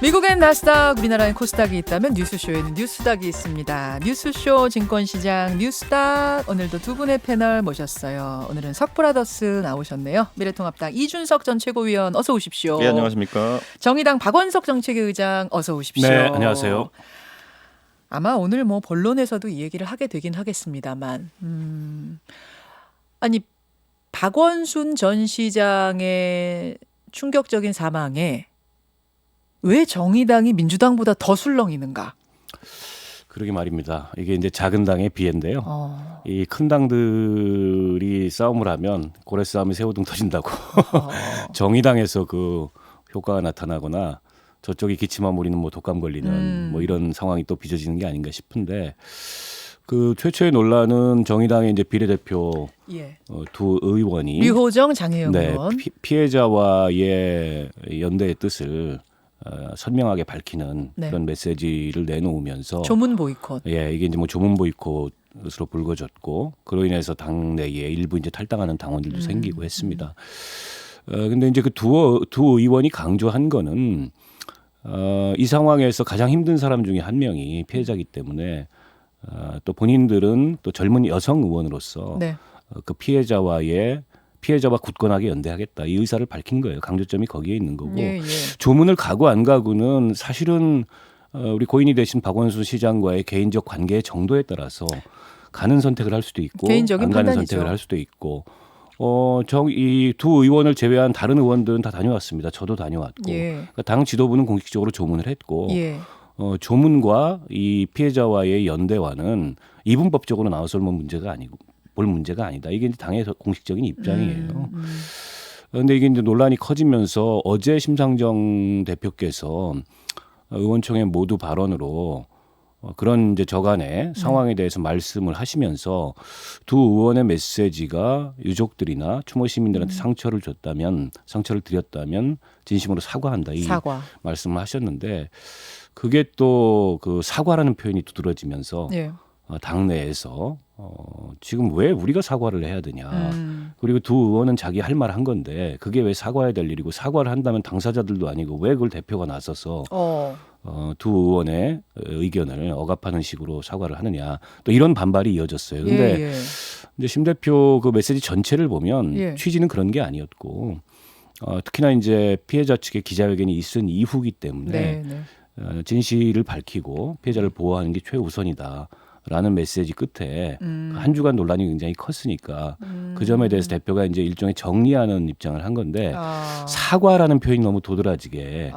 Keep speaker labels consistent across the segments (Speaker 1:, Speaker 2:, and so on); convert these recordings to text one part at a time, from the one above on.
Speaker 1: 미국엔 나스닥, 우리나라엔 코스닥이 있다면 뉴스쇼에는 뉴스닥이 있습니다. 뉴스쇼 증권시장 뉴스닥, 오늘도 두 분의 패널 모셨어요. 오늘은 석브라더스 나오셨네요. 미래통합당 이준석 전 최고위원 어서 오십시오.
Speaker 2: 네, 안녕하십니까.
Speaker 1: 정의당 박원석 정책위의장 어서 오십시오.
Speaker 3: 네, 안녕하세요.
Speaker 1: 아마 오늘 뭐 본론에서도 이 얘기를 하게 되긴 하겠습니다만 아니 박원순 전 시장의 충격적인 사망에 왜 정의당이 민주당보다 더 술렁이는가?
Speaker 3: 그러게 말입니다. 이게 이제 작은 당의 비애인데요. 이 큰 당들이 싸움을 하면 고래 싸움이 새우등 터진다고. 정의당에서 그 효과가 나타나거나 저쪽이 기침하면 우리는 뭐 독감 걸리는 뭐 이런 상황이 또 빚어지는 게 아닌가 싶은데 그 최초의 논란은 정의당의 이제 비례대표 두 의원이
Speaker 1: 류호정 장혜영 의원
Speaker 3: 피해자와의 연대의 뜻을 선명하게 밝히는 그런 메시지를 내놓으면서
Speaker 1: 조문 보이콧.
Speaker 3: 예, 이게 이제 뭐 조문 보이콧으로 불거졌고 그로 인해서 당내에 일부 이제 탈당하는 당원들도 생기고 했습니다. 근데 이제 그 두 의원이 강조한 거는 이 상황에서 가장 힘든 사람 중에 한 명이 피해자이기 때문에 또 본인들은 또 젊은 여성 의원으로서 그 피해자와 굳건하게 연대하겠다 이 의사를 밝힌 거예요. 강조점이 거기에 있는 거고 조문을 가고 안 가고는 사실은 우리 고인이 되신 박원순 시장과의 개인적 관계의 정도에 따라서 가는 선택을 할 수도 있고 안 가는
Speaker 1: 판단이죠.
Speaker 3: 선택을 할 수도 있고 이 두 의원을 제외한 다른 의원들은 다 다녀왔습니다. 저도 다녀왔고 그러니까 당 지도부는 공식적으로 조문을 했고 조문과 이 피해자와의 연대와는 이분법적으로 나와서 볼 문제가 아니다. 이게 이제 당의 공식적인 입장이에요. 그런데 이게 이제 논란이 커지면서 어제 심상정 대표께서 의원총회 모두 발언으로 그런 이제 저간의 상황에 대해서 말씀을 하시면서 두 의원의 메시지가 유족들이나 추모 시민들한테 상처를 드렸다면 진심으로 사과한다 이 말씀을 하셨는데 그게 또 그 사과라는 표현이 두드러지면서 당내에서 지금 왜 우리가 사과를 해야 되냐. 그리고 두 의원은 자기 할 말 한 건데 그게 왜 사과해야 될 일이고 사과를 한다면 당사자들도 아니고 왜 그걸 대표가 나서서 두 의원의 의견을 억압하는 식으로 사과를 하느냐. 또 이런 반발이 이어졌어요. 근데 이제 심 대표 그 메시지 전체를 보면 취지는 그런 게 아니었고 특히나 이제 피해자 측의 기자회견이 있은 이후기 때문에 진실을 밝히고 피해자를 보호하는 게 최우선이다. 라는 메시지 끝에 한 주간 논란이 굉장히 컸으니까 그 점에 대해서 대표가 이제 일종의 정리하는 입장을 한 건데 사과라는 표현이 너무 도드라지게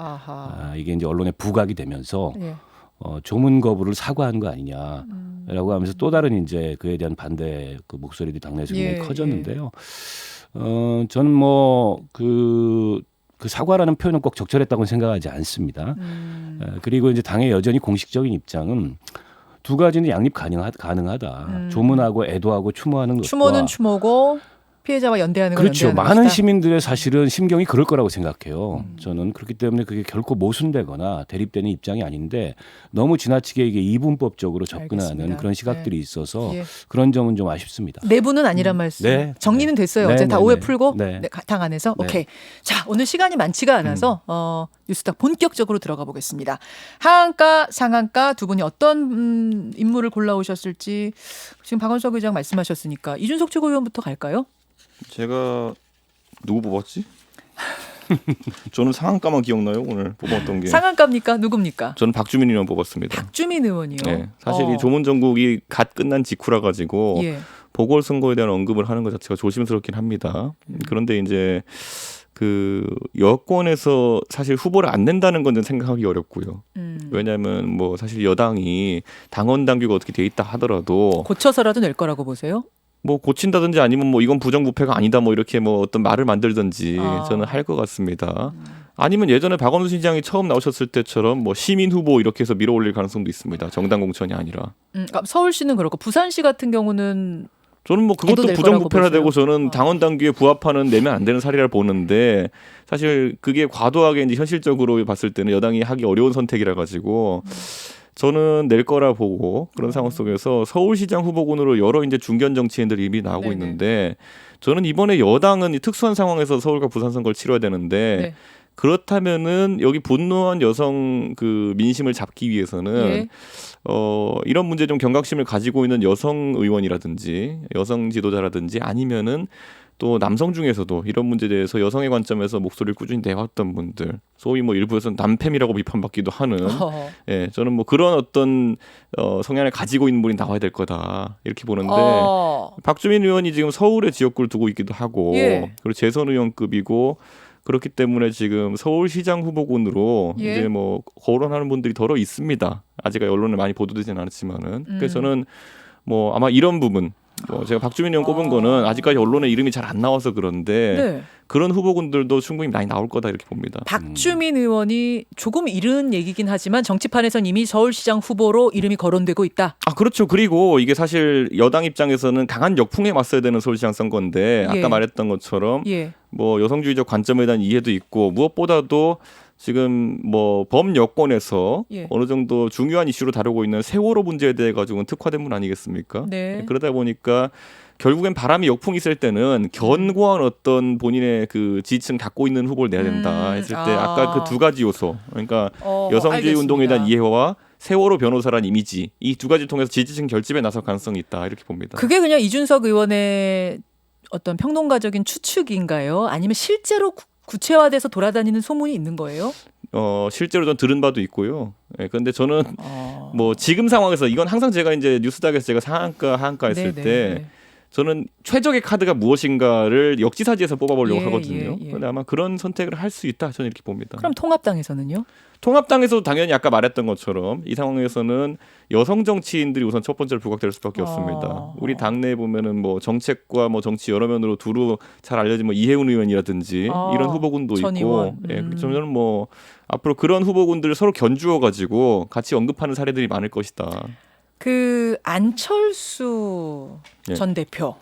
Speaker 3: 이게 이제 언론에 부각이 되면서 조문 거부를 사과한 거 아니냐라고 하면서 또 다른 이제 그에 대한 반대 그 목소리들이 당내에서 굉장히 커졌는데요. 저는 뭐 그 사과라는 표현은 꼭 적절했다고 생각하지 않습니다. 그리고 이제 당의 여전히 공식적인 입장은 두 가지는 양립 가능하다. 조문하고 애도하고 추모하는 것과
Speaker 1: 추모는 추모고 피해자와 연대하는 건
Speaker 3: 그렇죠.
Speaker 1: 연대하는
Speaker 3: 많은
Speaker 1: 것이다.
Speaker 3: 시민들의 사실은 심경이 그럴 거라고 생각해요. 저는 그렇기 때문에 그게 결코 모순되거나 대립되는 입장이 아닌데 너무 지나치게 이게 이분법적으로 접근하는
Speaker 1: 알겠습니다.
Speaker 3: 그런 시각들이 있어서 그런 점은 좀 아쉽습니다.
Speaker 1: 내부는 아니란 말씀. 정리는 됐어요. 어제 다 오해 풀고 당 안에서. 오케이. 자, 오늘 시간이 많지가 않아서 뉴스닥 본격적으로 들어가 보겠습니다. 하한가, 상한가 두 분이 어떤 인물을 골라오셨을지 지금 박원석 의장 말씀하셨으니까 이준석 최고위원부터 갈까요?
Speaker 2: 제가 누구 뽑았지? 저는 상한가만 기억나요. 오늘 뽑았던 게.
Speaker 1: 상한가입니까? 누굽니까?
Speaker 2: 저는 박주민 의원 뽑았습니다.
Speaker 1: 박주민 의원이요?
Speaker 2: 네, 사실 이 조문 정국이 갓 끝난 직후라 가지고 보궐선거에 대한 언급을 하는 것 자체가 조심스럽긴 합니다. 그런데 이제 그 여권에서 사실 후보를 안 낸다는 건 생각하기 어렵고요. 왜냐하면 뭐 사실 여당이 당원 당규가 어떻게 돼 있다 하더라도
Speaker 1: 고쳐서라도 낼 거라고 보세요?
Speaker 2: 뭐 고친다든지 아니면 뭐 이건 부정부패가 아니다 뭐 이렇게 뭐 어떤 말을 만들든지 저는 할 것 같습니다. 아니면 예전에 박원순 시장이 처음 나오셨을 때처럼 뭐 시민 후보 이렇게 해서 밀어올릴 가능성도 있습니다. 정당 공천이 아니라.
Speaker 1: 그러니까 서울시는 그렇고 부산시 같은 경우는
Speaker 2: 저는 뭐 그것도 부정부패라 되고 저는 당원 당규에 부합하는 내면 안 되는 사례라 보는데 사실 그게 과도하게 이제 현실적으로 봤을 때는 여당이 하기 어려운 선택이라 가지고 저는 낼 거라 보고 그런 상황 속에서 서울시장 후보군으로 여러 이제 중견 정치인들이 이미 나오고 있는데 저는 이번에 여당은 이 특수한 상황에서 서울과 부산 선거를 치러야 되는데 그렇다면은 여기 분노한 여성 그 민심을 잡기 위해서는 이런 문제 좀 경각심을 가지고 있는 여성 의원이라든지 여성 지도자라든지 아니면은 또 남성 중에서도 이런 문제에 대해서 여성의 관점에서 목소리를 꾸준히 내왔던 분들, 소위 뭐 일부에서는 남팸이라고 비판받기도 하는, 예, 저는 뭐 그런 어떤 성향을 가지고 있는 분이 나와야 될 거다 이렇게 보는데 박주민 의원이 지금 서울에 지역구를 두고 있기도 하고 그리고 재선 의원급이고 그렇기 때문에 지금 서울시장 후보군으로 이제 뭐 거론하는 분들이 더러 있습니다. 아직 언론에 많이 보도되지는 않았지만은 그래서 저는 뭐 아마 이런 부분. 제가 박주민 의원 꼽은 거는 아직까지 언론에 이름이 잘 안 나와서 그런데 그런 후보군들도 충분히 많이 나올 거다 이렇게 봅니다.
Speaker 1: 박주민 의원이 조금 이른 얘기긴 하지만 정치판에선 이미 서울시장 후보로 이름이 거론되고 있다.
Speaker 2: 아 그렇죠. 그리고 이게 사실 여당 입장에서는 강한 역풍에 맞서야 되는 서울시장 선거인데 아까 말했던 것처럼 뭐 여성주의적 관점에 대한 이해도 있고 무엇보다도 지금 뭐 범여권에서 어느 정도 중요한 이슈로 다루고 있는 세월호 문제에 대해 가지고는 특화된 분 아니겠습니까? 그러다 보니까 결국엔 바람이 역풍이 있을 때는 견고한 어떤 본인의 그 지지층 갖고 있는 후보를 내야 된다 했을 때 아까 그 두 가지 요소 그러니까 여성주의 알겠습니다. 운동에 대한 이해와 세월호 변호사란 이미지 이 두 가지를 통해서 지지층 결집에 나설 가능성이 있다 이렇게 봅니다.
Speaker 1: 그게 그냥 이준석 의원의 어떤 평론가적인 추측인가요? 아니면 실제로 구체화돼서 돌아다니는 소문이 있는 거예요?
Speaker 2: 실제로 전 들은 바도 있고요. 그런데 저는 뭐 지금 상황에서 이건 항상 제가 이제 뉴스닥에서 제가 상한가 하한가 했을 때 저는 최적의 카드가 무엇인가를 역지사지에서 뽑아보려고 하거든요. 그런데 아마 그런 선택을 할 수 있다 저는 이렇게 봅니다.
Speaker 1: 그럼 통합당에서는요?
Speaker 2: 통합당에서도 당연히 아까 말했던 것처럼 이 상황에서는 여성 정치인들이 우선 첫 번째로 부각될 수밖에 없습니다. 우리 당내에 보면은 뭐 정책과 뭐 정치 여러 면으로 두루 잘 알려진 뭐 이혜훈 의원이라든지 이런 후보군도 있고, 저는 뭐 앞으로 그런 후보군들을 서로 견주어 가지고 같이 언급하는 사례들이 많을 것이다.
Speaker 1: 그 안철수 전 대표,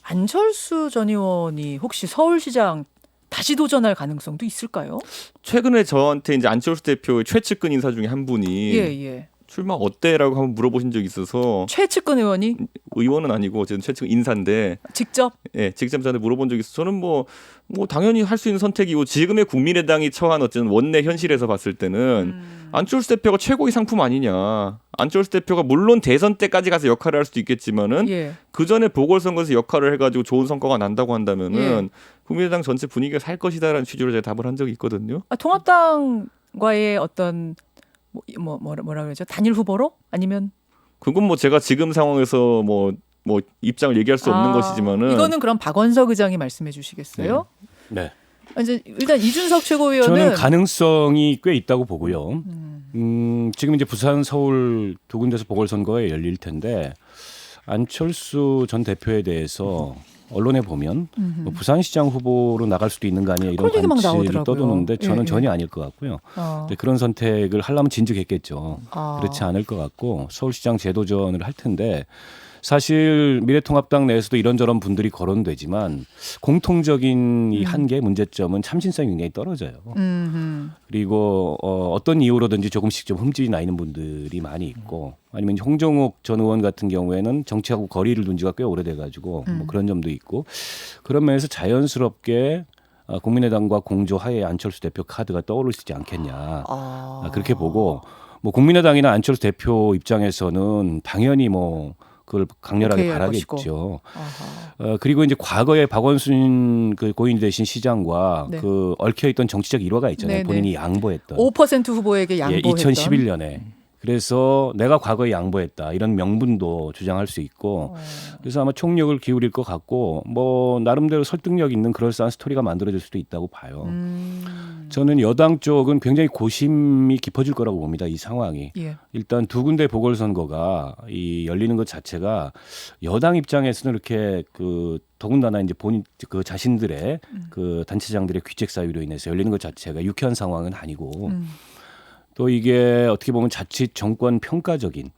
Speaker 1: 안철수 전 의원이 혹시 서울시장 다시 도전할 가능성도 있을까요?
Speaker 2: 최근에 저한테 이제 안철수 대표의 최측근 인사 중에 한 분이 출마 어때라고 한번 물어보신 적이 있어서
Speaker 1: 최측근 의원이
Speaker 2: 의원은 아니고 어쨌든 최측근 인사인데 직접 저한테 물어본 적이 있어서 저는 뭐 당연히 할 수 있는 선택이고 지금의 국민의당이 처한 어쨌든 원내 현실에서 봤을 때는 안철수 대표가 최고의 상품 아니냐. 안철수 대표가 물론 대선 때까지 가서 역할을 할 수도 있겠지만은 그 전에 보궐선거에서 역할을 해가지고 좋은 성과가 난다고 한다면은 국민의당 전체 분위기가 살 것이다라는 취지로 제가 답을 한 적이 있거든요.
Speaker 1: 통합당과의 어떤 뭐라 그러죠? 단일 후보로 아니면
Speaker 2: 그건 뭐 제가 지금 상황에서 뭐 입장을 얘기할 수 없는 것이지만은
Speaker 1: 이거는 그럼 박원석 의장이 말씀해 주시겠어요?
Speaker 3: 네.
Speaker 1: 이제 일단 이준석 최고위원은
Speaker 3: 저는 가능성이 꽤 있다고 보고요. 지금 이제 부산, 서울 두 군데서 보궐선거가 열릴 텐데 안철수 전 대표에 대해서 언론에 보면 뭐 부산시장 후보로 나갈 수도 있는 거 아니냐 이런 관측이 떠도는데 저는 전혀 아닐 것 같고요. 근데 그런 선택을 하려면 진즉했겠죠. 그렇지 않을 것 같고 서울시장 재도전을 할 텐데 사실 미래통합당 내에서도 이런저런 분들이 거론되지만 공통적인 이 한계 문제점은 참신성이 굉장히 떨어져요. 그리고 어떤 이유로든지 조금씩 좀 흠집이 나 있는 분들이 많이 있고 아니면 홍정욱 전 의원 같은 경우에는 정치하고 거리를 둔 지가 꽤 오래돼가지고 뭐 그런 점도 있고 그런 면에서 자연스럽게 국민의당과 공조하에 안철수 대표 카드가 떠오르시지 않겠냐 그렇게 보고 뭐 국민의당이나 안철수 대표 입장에서는 당연히 뭐 그걸 강렬하게 바라겠죠. 그리고 이제 과거에 박원순 그 고인이 되신 시장과 그 얽혀있던 정치적 일화가 있잖아요. 본인이 양보했던
Speaker 1: 5% 후보에게 양보했던
Speaker 3: 2011년에 그래서 내가 과거에 양보했다 이런 명분도 주장할 수 있고 그래서 아마 총력을 기울일 것 같고 뭐 나름대로 설득력 있는 그럴싸한 스토리가 만들어질 수도 있다고 봐요. 저는 여당 쪽은 굉장히 고심이 깊어질 거라고 봅니다. 이 상황이. 일단 두 군데 보궐선거가 이 열리는 것 자체가 여당 입장에서는 이렇게 그 더군다나 이제 본인 그 자신들의 그 단체장들의 귀책 사유로 인해서 열리는 것 자체가 유쾌한 상황은 아니고 또 이게 어떻게 보면 자칫 정권 평가적인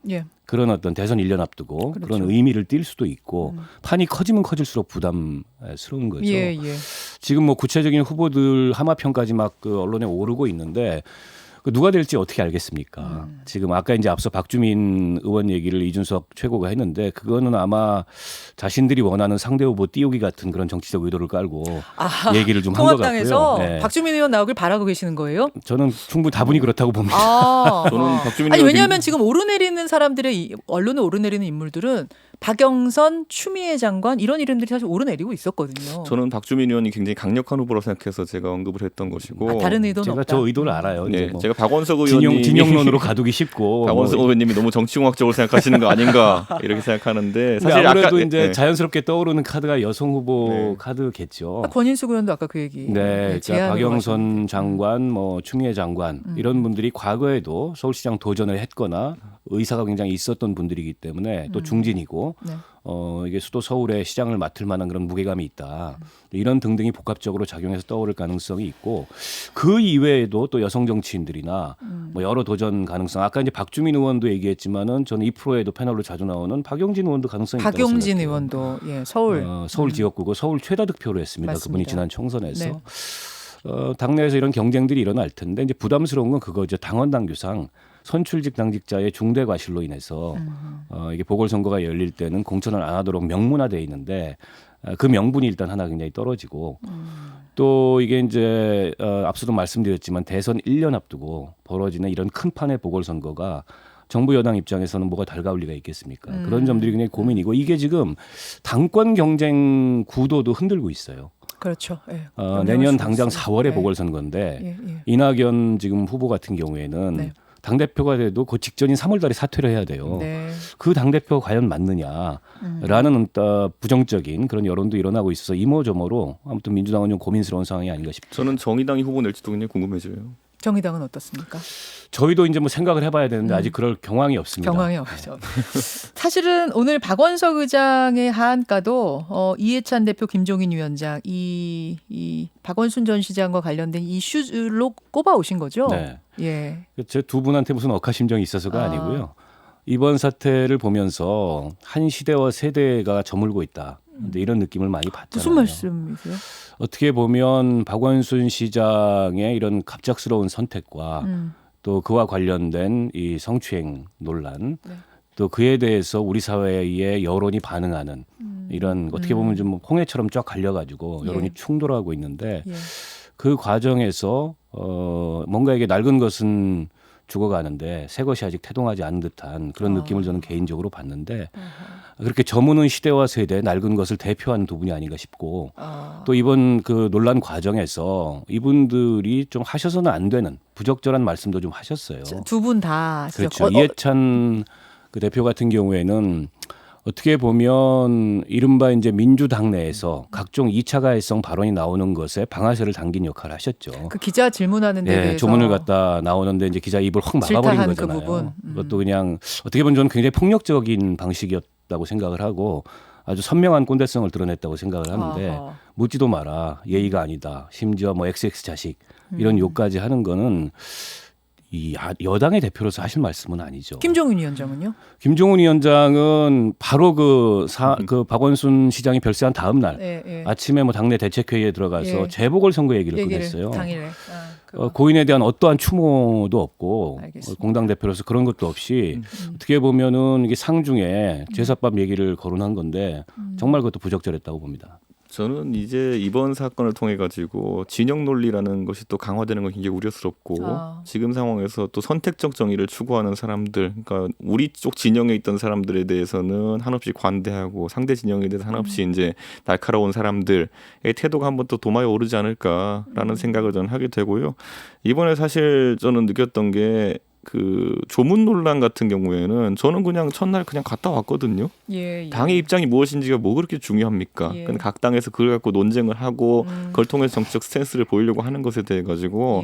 Speaker 3: 그런 어떤 대선 1년 앞두고 그런 의미를 띌 수도 있고 판이 커지면 커질수록 부담스러운 거죠. 지금 뭐 구체적인 후보들 하마평까지 막 그 언론에 오르고 있는데 누가 될지 어떻게 알겠습니까? 지금 아까 이제 앞서 박주민 의원 얘기를 이준석 최고가 했는데 그거는 아마 자신들이 원하는 상대 후보 띄우기 같은 그런 정치적 의도를 깔고 얘기를 좀 한 것 같고요.
Speaker 1: 네. 박주민 의원 나오길 바라고 계시는 거예요?
Speaker 3: 저는 충분히 다분히 그렇다고 봅니다.
Speaker 2: 저는 박주민
Speaker 1: 아니 왜냐하면 지금 오르내리는 사람들의 언론에 오르내리는 인물들은 박영선, 추미애 장관 이런 이름들이 사실 오르내리고 있었거든요.
Speaker 2: 저는 박주민 의원이 굉장히 강력한 후보로 생각해서 제가 언급을 했던 것이고
Speaker 1: 다른 의도는
Speaker 3: 제가
Speaker 1: 없다.
Speaker 3: 저 의도를 알아요.
Speaker 2: 네,
Speaker 3: 뭐
Speaker 2: 제가 박원석 의원이
Speaker 3: 진영론으로 가두기 쉽고
Speaker 2: 박원석 의원님이 너무 정치공학적으로 생각하시는 거 아닌가 이렇게 생각하는데 사실
Speaker 3: 아무래도
Speaker 2: 아까,
Speaker 3: 이제 자연스럽게 떠오르는 카드가 여성 후보 카드겠죠.
Speaker 1: 권인숙 의원도 아까 그 얘기.
Speaker 3: 네, 그러니까 박영선 장관, 뭐 추미애 장관 이런 분들이 과거에도 서울시장 도전을 했거나 의사가 굉장히 있었던 분들이기 때문에 또 중진이고 이게 수도 서울의 시장을 맡을 만한 그런 무게감이 있다. 이런 등등이 복합적으로 작용해서 떠오를 가능성이 있고 그 이외에도 또 여성 정치인들이나 뭐 여러 도전 가능성. 아까 이제 박주민 의원도 얘기했지만은 저는 이 프로에도 패널로 자주 나오는 박용진 의원도 가능성이 있다고 생각해요.
Speaker 1: 박용진 의원도 서울
Speaker 3: 지역구고 서울 최다 득표로 했습니다.
Speaker 1: 맞습니다.
Speaker 3: 그분이 지난 총선에서. 당내에서 이런 경쟁들이 일어날 텐데 이제 부담스러운 건 그거죠. 당원 당규상 선출직 당직자의 중대 과실로 인해서 이게 보궐선거가 열릴 때는 공천을 안 하도록 명문화되어 있는데 그 명분이 일단 하나 굉장히 떨어지고 또 이게 이제 앞서도 말씀드렸지만 대선 1년 앞두고 벌어지는 이런 큰 판의 보궐선거가 정부 여당 입장에서는 뭐가 달가울 리가 있겠습니까? 그런 점들이 굉장히 고민이고 이게 지금 당권 경쟁 구도도 흔들고 있어요.
Speaker 1: 그렇죠.
Speaker 3: 내년 당장 4월에 보궐선거인데 이낙연 지금 후보 같은 경우에는 당대표가 돼도 그 직전인 3월 달에 사퇴를 해야 돼요. 그 당대표가 과연 맞느냐라는 부정적인 그런 여론도 일어나고 있어서 이모저모로 아무튼 민주당은 좀 고민스러운 상황이 아닌가 싶습니다.
Speaker 2: 저는 정의당이 후보 낼지도 굉장히 궁금해져요.
Speaker 1: 정의당은 어떻습니까?
Speaker 3: 저희도 이제 뭐 생각을 해봐야 되는데 아직 그럴 경황이 없습니다.
Speaker 1: 경황이 없죠. 사실은 오늘 박원석 의장의 하한가도 이해찬 대표, 김종인 위원장 이 박원순 전 시장과 관련된 이슈로 꼽아 오신 거죠?
Speaker 3: 네.
Speaker 1: 예.
Speaker 3: 제 두 분한테 무슨 억하심정이 있어서가 아니고요. 이번 사태를 보면서 한 시대와 세대가 저물고 있다. 근데 이런 느낌을 많이 받잖아요.
Speaker 1: 무슨 말씀이세요?
Speaker 3: 어떻게 보면 박원순 시장의 이런 갑작스러운 선택과 또 그와 관련된 이 성추행 논란 또 그에 대해서 우리 사회의 여론이 반응하는 이런 어떻게 보면 좀 홍해처럼 쫙 갈려가지고 여론이 충돌하고 있는데 그 과정에서 뭔가 이게 낡은 것은 죽어가는데 새 것이 아직 태동하지 않은 듯한 그런 느낌을 저는 개인적으로 받는데 그렇게 저무는 시대와 세대 낡은 것을 대표하는 두 분이 아닌가 싶고 또 이번 그 논란 과정에서 이분들이 좀 하셔서는 안 되는 부적절한 말씀도 좀 하셨어요.
Speaker 1: 두 분 다.
Speaker 3: 그렇죠. 이해찬 그 대표 같은 경우에는 어떻게 보면 이른바 이제 민주당 내에서 각종 2차 가해성 발언이 나오는 것에 방아쇠를 당긴 역할을 하셨죠.
Speaker 1: 그 기자 질문하는 데 대해서
Speaker 3: 조문을 갖다 나오는데 이제 기자 입을 확 막아버린 거잖아요. 그 부분. 그것도 그냥 어떻게 보면 저는 굉장히 폭력적인 방식이었다고 생각을 하고 아주 선명한 꼰대성을 드러냈다고 생각을 하는데 묻지도 마라, 예의가 아니다, 심지어 뭐 XX 자식 이런 욕까지 하는 거는 이 여당의 대표로서 하실 말씀은 아니죠.
Speaker 1: 김종인 위원장은요?
Speaker 3: 김종인 위원장은 바로 그 박원순 시장이 별세한 다음 날 아침에 뭐 당내 대책회의에 들어가서 재보궐선거 얘기를 꺼냈어요.
Speaker 1: 당일에.
Speaker 3: 고인에 대한 어떠한 추모도 없고 공당 대표로서 그런 것도 없이 어떻게 보면은 이게 상중에 제사밥 얘기를 거론한 건데 정말 그것도 부적절했다고 봅니다.
Speaker 2: 저는 이제 이번 사건을 통해 가지고 진영 논리라는 것이 또 강화되는 건 굉장히 우려스럽고 지금 상황에서 또 선택적 정의를 추구하는 사람들, 그러니까 우리 쪽 진영에 있던 사람들에 대해서는 한없이 관대하고 상대 진영에 대해서 한없이 이제 날카로운 사람들의 태도가 한번 또 도마에 오르지 않을까라는 생각을 저는 하게 되고요. 이번에 사실 저는 느꼈던 게 그 조문 논란 같은 경우에는 저는 그냥 첫날 그냥 갔다 왔거든요. 당의 입장이 무엇인지가 뭐 그렇게 중요합니까? 각 당에서 그걸 갖고 논쟁을 하고 그걸 통해서 정치적 스탠스를 보이려고 하는 것에 대해 가지고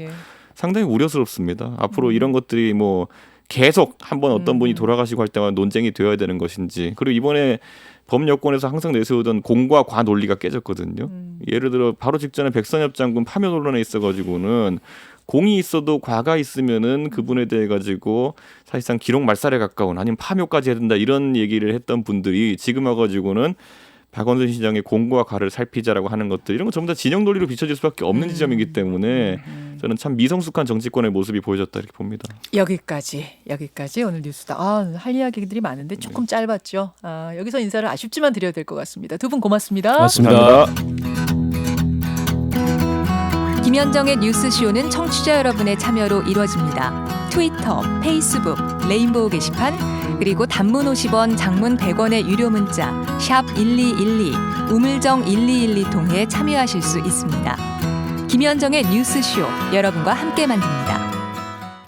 Speaker 2: 상당히 우려스럽습니다. 앞으로 이런 것들이 뭐 계속 한번 어떤 분이 돌아가시고 할 때마다 논쟁이 되어야 되는 것인지, 그리고 이번에 범여권에서 항상 내세우던 공과 과 논리가 깨졌거든요. 예를 들어 바로 직전에 백선엽 장군 파묘 논란에 있어가지고는 공이 있어도 과가 있으면은 그분에 대해 가지고 사실상 기록 말살에 가까운 아니면 파묘까지 해야 된다 이런 얘기를 했던 분들이 지금 와가지고는 박원순 시장의 공과 가를 살피자라고 하는 것들 이런 건 전부 다 진영 논리로 비춰질 수밖에 없는 지점이기 때문에 저는 참 미성숙한 정치권의 모습이 보여졌다 이렇게 봅니다.
Speaker 1: 여기까지 오늘 뉴스다. 할 이야기들이 많은데 조금 짧았죠. 여기서 인사를 아쉽지만 드려야 될 것 같습니다. 두 분 고맙습니다.
Speaker 3: 고맙습니다.
Speaker 4: 김현정의 뉴스쇼는 청취자 여러분의 참여로 이루어집니다. 트위터, 페이스북, 레인보우 게시판 그리고 단문 50원, 장문 100원의 유료 문자 샵 1212, 우물정 1212 통해 참여하실 수 있습니다. 김현정의 뉴스쇼 여러분과 함께 만듭니다.